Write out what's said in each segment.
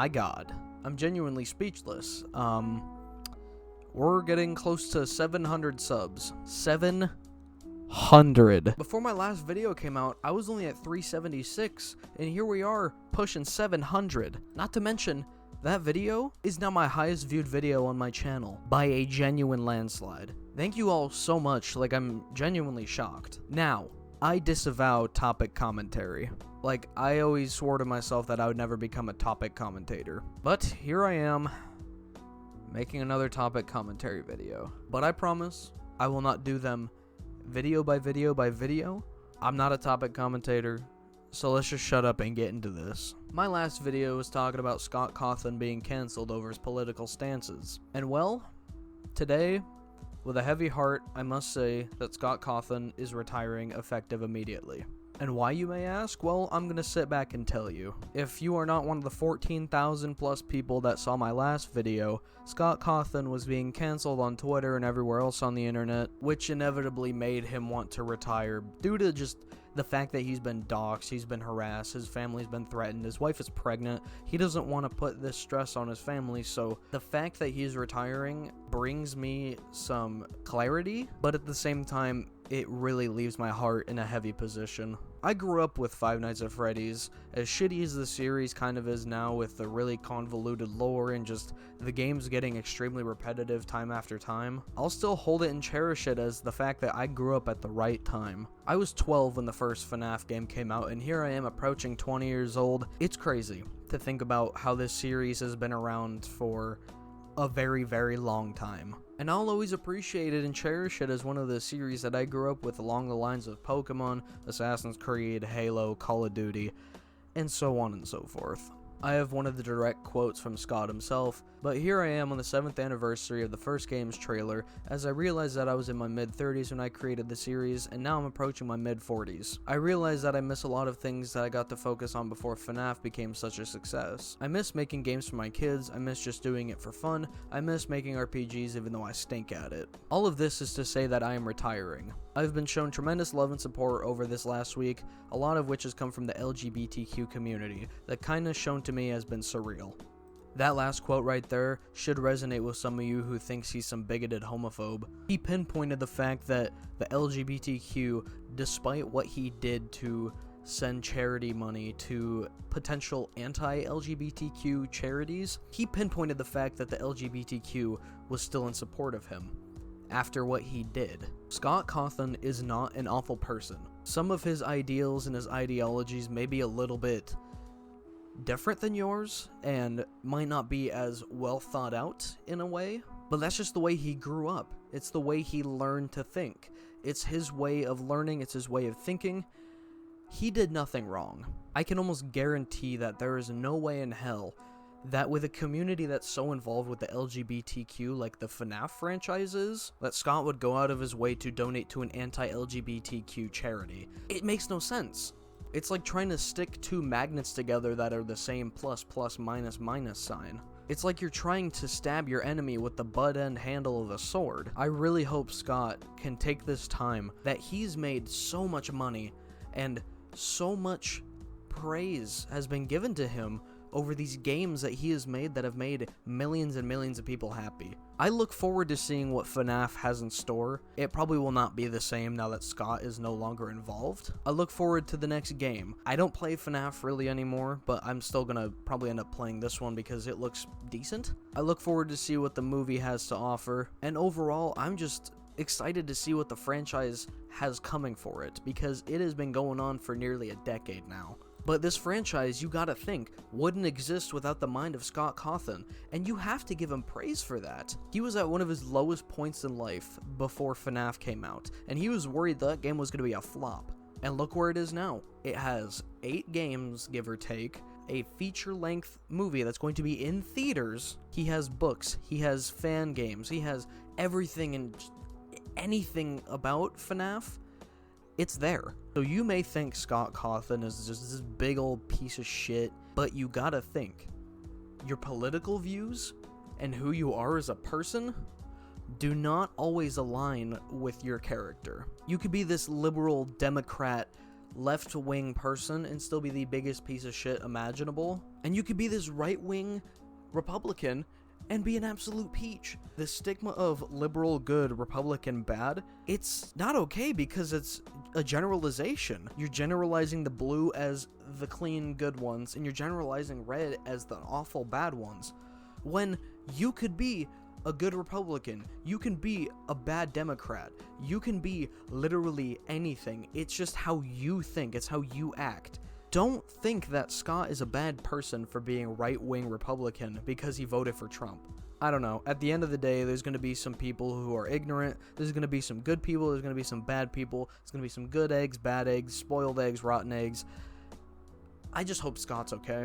my god, I'm genuinely speechless. We're getting close to 700 subs. 700. Before my last video came out, I was only at 376, and here we are pushing 700. Not to mention, that video is now my highest viewed video on my channel by a genuine landslide. Thank you all so much, like I'm genuinely shocked. Now, I disavow topic commentary. Like, I always swore to myself that I would never become a topic commentator. But here I am, making another topic commentary video. But I promise, I will not do them video by video by video. I'm not a topic commentator, so let's just shut up and get into this. My last video was talking about Scott Cawthon being cancelled over his political stances. And well, today, with a heavy heart, I must say that Scott Cawthon is retiring effective immediately. And why, you may ask? Well, I'm gonna sit back and tell you. If you are not one of the 14,000 plus people that saw my last video, Scott Cawthon was being cancelled on Twitter and everywhere else on the internet, which inevitably made him want to retire due to just the fact that he's been doxxed, he's been harassed, his family's been threatened, his wife is pregnant. He doesn't want to put this stress on his family, so the fact that he's retiring brings me some clarity, but at the same time, it really leaves my heart in a heavy position. I grew up with Five Nights at Freddy's. As shitty as the series kind of is now with the really convoluted lore and just the games getting extremely repetitive time after time, I'll still hold it and cherish it as the fact that I grew up at the right time. I was 12 when the first FNAF game came out, and here I am approaching 20 years old. It's crazy to think about how this series has been around for a very, very long time. And I'll always appreciate it and cherish it as one of the series that I grew up with along the lines of Pokemon, Assassin's Creed, Halo, Call of Duty, and so on and so forth. I have one of the direct quotes from Scott himself, but here I am on the 7th anniversary of the first game's trailer, as I realized that I was in my mid-30s when I created the series, and now I'm approaching my mid-40s. I realized that I miss a lot of things that I got to focus on before FNAF became such a success. I miss making games for my kids, I miss just doing it for fun, I miss making RPGs even though I stink at it. All of this is to say that I am retiring. I've been shown tremendous love and support over this last week, a lot of which has come from the LGBTQ community. The kindness shown to me has been surreal. That last quote right there should resonate with some of you who thinks he's some bigoted homophobe. He pinpointed the fact that the LGBTQ, despite what he did to send charity money to potential anti-LGBTQ charities, he pinpointed the fact that the LGBTQ was still in support of him after what he did. Scott Cawthon is not an awful person. Some of his ideals and his ideologies may be a little bit different than yours and might not be as well thought out in a way, but that's just the way he grew up. It's the way he learned to think. It's his way of learning, it's his way of thinking. He did nothing wrong. I can almost guarantee that there is no way in hell that with a community that's so involved with the LGBTQ like the FNAF franchise is, that Scott would go out of his way to donate to an anti-LGBTQ charity. It makes no sense. It's like trying to stick two magnets together that are the same plus plus minus minus sign. It's like you're trying to stab your enemy with the butt end handle of a sword. I really hope Scott can take this time that he's made so much money and so much praise has been given to him over these games that he has made that have made millions and millions of people happy. I look forward to seeing what FNAF has in store. It probably will not be the same now that Scott is no longer involved. I look forward to the next game. I don't play FNAF really anymore, but I'm still gonna probably end up playing this one because it looks decent. I look forward to see what the movie has to offer, and overall, I'm just excited to see what the franchise has coming for it, because it has been going on for nearly a decade now. But this franchise, you gotta think, wouldn't exist without the mind of Scott Cawthon, and you have to give him praise for that. He was at one of his lowest points in life before FNAF came out, and he was worried that game was gonna be a flop. And look where it is now. It has 8 games, give or take, a feature-length movie that's going to be in theaters. He has books, he has fan games, he has everything and anything about FNAF. It's there. So you may think Scott Cawthon is just this big old piece of shit, but you gotta think, your political views and who you are as a person do not always align with your character. You could be this liberal Democrat left-wing person and still be the biggest piece of shit imaginable. And you could be this right-wing Republican and be an absolute peach. The stigma of liberal good, Republican bad, it's not okay because it's a generalization. You're generalizing the blue as the clean good ones, and you're generalizing red as the awful bad ones. When you could be a good Republican, you can be a bad Democrat, you can be literally anything. It's just how you think, it's how you act. Don't think that Scott is a bad person for being right-wing Republican because he voted for Trump. I don't know. At the end of the day, there's going to be some people who are ignorant. There's going to be some good people. There's going to be some bad people. There's going to be some good eggs, bad eggs, spoiled eggs, rotten eggs. I just hope Scott's okay.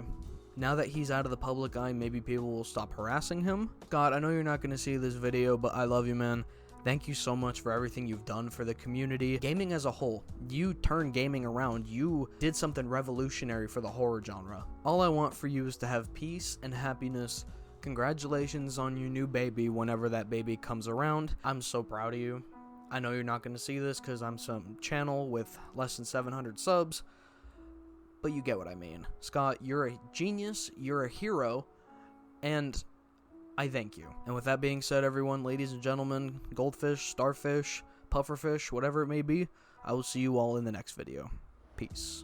Now that he's out of the public eye, maybe people will stop harassing him. Scott, I know you're not going to see this video, but I love you, man. Thank you so much for everything you've done for the community. Gaming as a whole, you turned gaming around. You did something revolutionary for the horror genre. All I want for you is to have peace and happiness. Congratulations on your new baby whenever that baby comes around. I'm so proud of you. I know you're not going to see this because I'm some channel with less than 700 subs, but you get what I mean. Scott, you're a genius, you're a hero, and I thank you. And with that being said, everyone, ladies and gentlemen, goldfish, starfish, pufferfish, whatever it may be, I will see you all in the next video. Peace.